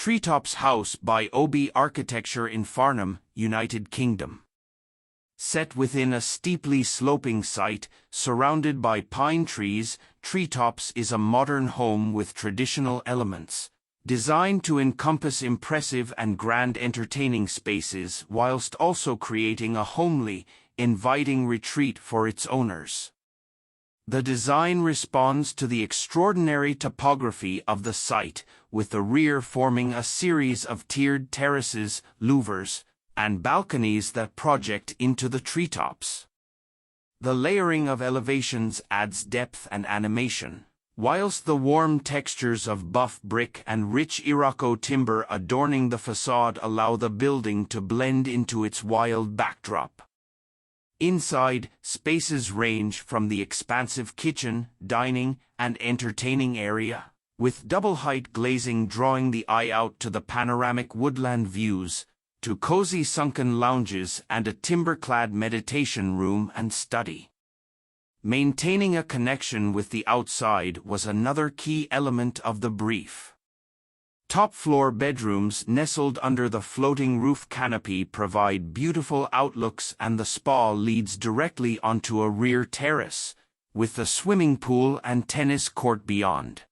Treetops House by OB Architecture in Farnham, United Kingdom. Set within a steeply sloping site, surrounded by pine trees, Treetops is a modern home with traditional elements, designed to encompass impressive and grand entertaining spaces whilst also creating a homely, inviting retreat for its owners. The design responds to the extraordinary topography of the site, with the rear forming a series of tiered terraces, louvers, and balconies that project into the treetops. The layering of elevations adds depth and animation, whilst the warm textures of buff brick and rich Iroko timber adorning the facade allow the building to blend into its wild backdrop. Inside, spaces range from the expansive kitchen, dining, and entertaining area, with double-height glazing drawing the eye out to the panoramic woodland views, to cozy sunken lounges and a timber-clad meditation room and study. Maintaining a connection with the outside was another key element of the brief. Top-floor bedrooms nestled under the floating roof canopy provide beautiful outlooks, and the spa leads directly onto a rear terrace, with the swimming pool and tennis court beyond.